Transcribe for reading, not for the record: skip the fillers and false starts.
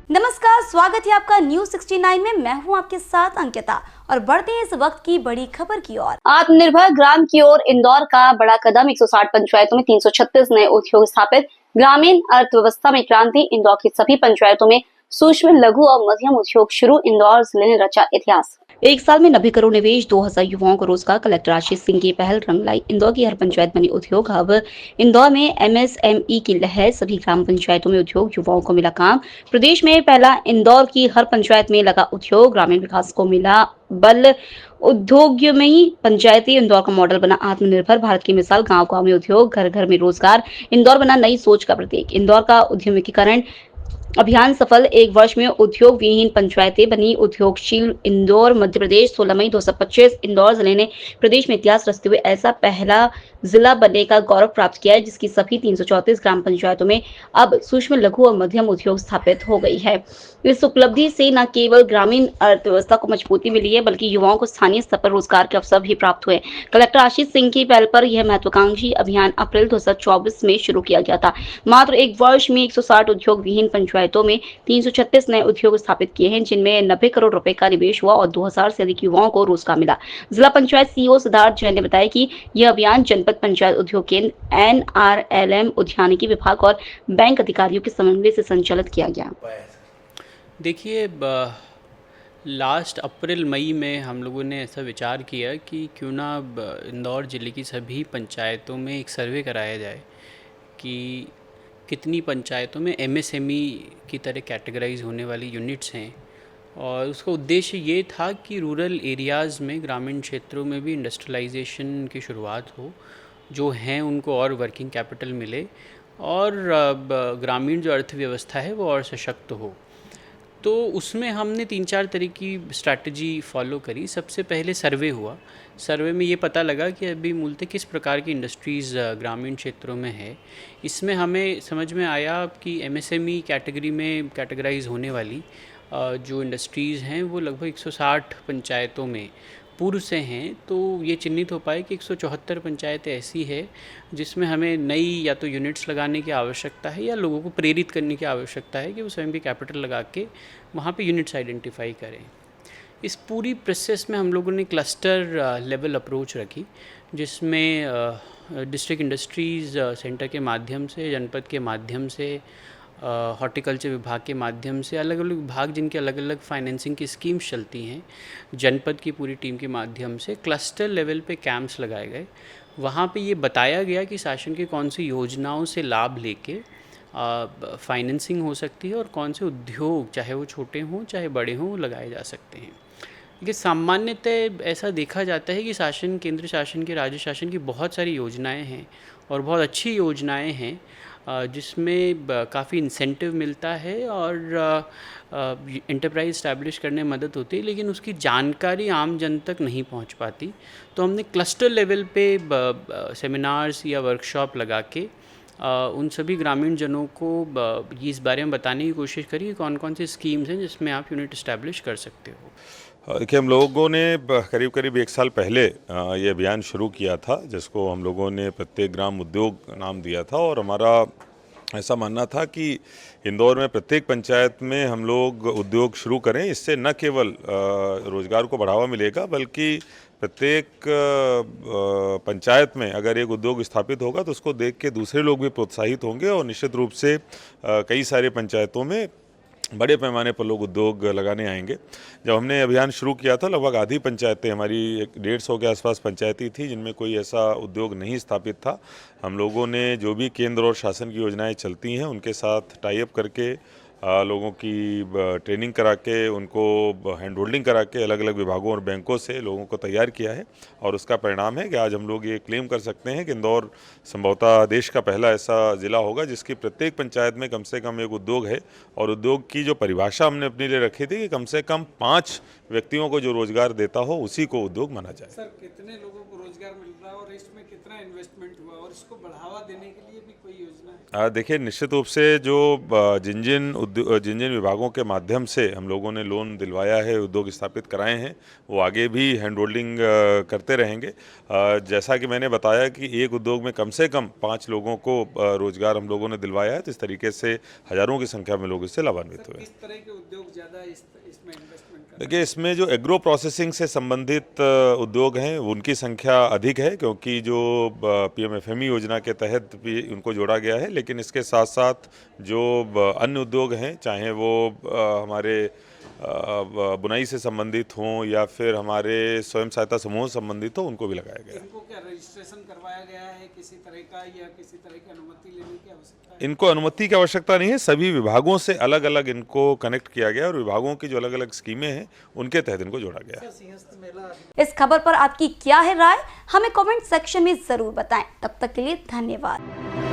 नमस्कार, स्वागत है आपका न्यूज 69 में। मैं हूं आपके साथ अंकिता और बढ़ते हैं इस वक्त की बड़ी खबर की ओर। आत्मनिर्भर ग्राम की ओर इंदौर का बड़ा कदम। 160 पंचायतों में 336 नए उद्योग स्थापित। ग्रामीण अर्थव्यवस्था में क्रांति। इंदौर की सभी पंचायतों में सूक्ष्म, लघु और मध्यम उद्योग शुरू। इंदौर जिले ने रचा इतिहास। एक साल में 90 करोड़ निवेश, 2000 युवाओं को रोजगार। कलेक्टर आशीष सिंह की पहल रंग लाई। इंदौर की हर पंचायत बनी उद्योग हब। इंदौर में MSME की लहर। सभी ग्राम पंचायतों में उद्योग, युवाओं को मिला काम। प्रदेश में पहला इंदौर की हर पंचायत में लगा उद्योग। ग्रामीण विकास को मिला बल। उद्योग में ही पंचायती इंदौर का मॉडल बना आत्मनिर्भर भारत की मिसाल। गांव गांव में उद्योग, घर घर में रोजगार। इंदौर बना नई सोच का प्रतीक। इंदौर का उद्यमीकरण अभियान सफल। एक वर्ष में उद्योग विहीन पंचायतें बनी उद्योगशील। इंदौर मध्य प्रदेश। 16 मई 2025 इंदौर जिले ने प्रदेश में इतिहास रचते हुए ऐसा पहला जिला बनने का गौरव प्राप्त किया है जिसकी सभी 334 ग्राम पंचायतों में अब सूक्ष्म, लघु और मध्यम उद्योग स्थापित हो गई है। इस उपलब्धि से न केवल ग्रामीण अर्थव्यवस्था को मजबूती मिली है बल्कि युवाओं को स्थानीय स्तर पर रोजगार के अवसर भी प्राप्त हुए। कलेक्टर आशीष सिंह की पहल पर यह महत्वाकांक्षी अभियान अप्रैल 2024 में शुरू किया गया था। मात्र एक वर्ष में 160 उद्योग विहीन पंचायतों में 336 नए उद्योग स्थापित किए हैं जिनमें 90 करोड़ रुपए का निवेश हुआ और 2000 से अधिक युवाओं को रोजगार मिला। जिला पंचायत सीईओ सिद्धार्थ जैन ने बताया कि यह अभियान जनपद पंचायत उद्योग केंद्र, NRLM, उद्यानिकी विभाग और बैंक अधिकारियों के समन्वय से संचालित किया गया। देखिए, लास्ट अप्रैल मई में हम लोगों ने ऐसा विचार किया कि क्यों ना इंदौर ज़िले की सभी पंचायतों में एक सर्वे कराया जाए कि कितनी पंचायतों में MSME की तरह कैटेगराइज होने वाली यूनिट्स हैं। और उसका उद्देश्य ये था कि रूरल एरियाज़ में, ग्रामीण क्षेत्रों में भी इंडस्ट्रियलाइजेशन की शुरुआत हो, जो हैं उनको और वर्किंग कैपिटल मिले और ग्रामीण जो अर्थव्यवस्था है वो और सशक्त हो। तो उसमें हमने 3-4 तरह की स्ट्रैटेजी फॉलो करी। सबसे पहले सर्वे हुआ। सर्वे में ये पता लगा कि अभी मूलतः किस प्रकार की इंडस्ट्रीज़ ग्रामीण क्षेत्रों में है। इसमें हमें समझ में आया कि MSME कैटेगरी में कैटेगराइज होने वाली जो इंडस्ट्रीज़ हैं वो लगभग 160 पंचायतों में पूर्व से हैं। तो ये चिन्हित हो पाए कि 174 पंचायतें ऐसी है जिसमें हमें नई या तो यूनिट्स लगाने की आवश्यकता है या लोगों को प्रेरित करने की आवश्यकता है कि वो स्वयं भी कैपिटल लगा के वहाँ पे यूनिट्स आइडेंटिफाई करें। इस पूरी प्रोसेस में हम लोगों ने क्लस्टर लेवल अप्रोच रखी जिसमें डिस्ट्रिक्ट इंडस्ट्रीज़ सेंटर के माध्यम से, जनपद के माध्यम से, हॉर्टिकल्चर विभाग के माध्यम से, अलग अलग विभाग जिनके अलग अलग फाइनेंसिंग की स्कीम्स चलती हैं, जनपद की पूरी टीम के माध्यम से क्लस्टर लेवल पे कैंप्स लगाए गए। वहाँ पे ये बताया गया कि शासन की कौन सी योजनाओं से लाभ लेके फाइनेंसिंग हो सकती है और कौन से उद्योग, चाहे वो छोटे हों चाहे बड़े हों, लगाए जा सकते हैं। देखिए, सामान्यतः ऐसा देखा जाता है कि शासन, केंद्र शासन की, राज्य शासन की बहुत सारी योजनाएं हैं और बहुत अच्छी योजनाएं हैं जिसमें काफ़ी इंसेंटिव मिलता है और एंटरप्राइज इस्टेब्लिश करने में मदद होती है, लेकिन उसकी जानकारी आम जन तक नहीं पहुंच पाती। तो हमने क्लस्टर लेवल पे सेमिनार्स या वर्कशॉप लगा के उन सभी ग्रामीण जनों को इस बारे में बताने की कोशिश करी कि कौन कौन सी स्कीम्स हैं जिसमें आप यूनिट इस्टेब्लिश कर सकते हो। देखिए, हम लोगों ने करीब करीब 1 साल पहले ये अभियान शुरू किया था जिसको हम लोगों ने प्रत्येक ग्राम उद्योग नाम दिया था। और हमारा ऐसा मानना था कि इंदौर में प्रत्येक पंचायत में हम लोग उद्योग शुरू करें। इससे न केवल रोजगार को बढ़ावा मिलेगा बल्कि प्रत्येक पंचायत में अगर एक उद्योग स्थापित होगा तो उसको देख के दूसरे लोग भी प्रोत्साहित होंगे और निश्चित रूप से कई सारे पंचायतों में बड़े पैमाने पर लोग उद्योग लगाने आएंगे। जब हमने अभियान शुरू किया था लगभग आधी पंचायतें हमारी 150 के आसपास पंचायती थी जिनमें कोई ऐसा उद्योग नहीं स्थापित था। हम लोगों ने जो भी केंद्र और शासन की योजनाएं चलती हैं उनके साथ टाई अप करके लोगों की ट्रेनिंग करा के, उनको हैंड होल्डिंग करा के अलग अलग विभागों और बैंकों से लोगों को तैयार किया है। और उसका परिणाम है कि आज हम लोग ये क्लेम कर सकते हैं कि इंदौर संभवतः देश का पहला ऐसा ज़िला होगा जिसकी प्रत्येक पंचायत में कम से कम एक उद्योग है। और उद्योग की जो परिभाषा हमने अपने लिए रखी थी कि कम से कम 5 व्यक्तियों को जो रोजगार देता हो उसी को उद्योग माना जाए। सर, कितने लोगों को रोजगार मिल रहा है और इसमें कितना इन्वेस्टमेंट हुआ और इसको बढ़ावा देने के लिए भी कोई योजना है? देखिए, निश्चित रूप से जो जिन जिन विभागों के माध्यम से हम लोगों ने लोन दिलवाया है, उद्योग स्थापित कराए हैं, वो आगे भी हैंड होल्डिंग करते रहेंगे। जैसा कि मैंने बताया कि एक उद्योग में कम से कम 5 लोगों को रोजगार हम लोगों ने दिलवाया है, तो इस तरीके से हज़ारों की संख्या में लोग इससे लाभान्वित हुए। किस तरह के उद्योग ज़्यादा इसमें इन्वेस्टमेंट कर? देखिए, इसमें जो एग्रो प्रोसेसिंग से संबंधित उद्योग हैं उनकी संख्या अधिक है, क्योंकि जो पीएमएफएमई योजना के तहत भी उनको जोड़ा गया है। लेकिन इसके साथ साथ जो अन्य उद्योग हैं, चाहे वो हमारे बुनाई से संबंधित हों या फिर हमारे स्वयं सहायता समूह से संबंधित हो, उनको भी लगाया गया है। इनको क्या रजिस्ट्रेशन करवाया गया है किसी तरह का, या किसी तरह की अनुमति लेने की आवश्यकता है? इनको अनुमति की आवश्यकता नहीं है, सभी विभागों से अलग अलग इनको कनेक्ट किया गया और विभागों की जो अलग अलग स्कीमें हैं उनके तहत इनको जोड़ा गया है। इस खबर पर आपकी क्या है राय, हमें कमेंट सेक्शन में जरूर बताएं। तब तक के लिए धन्यवाद।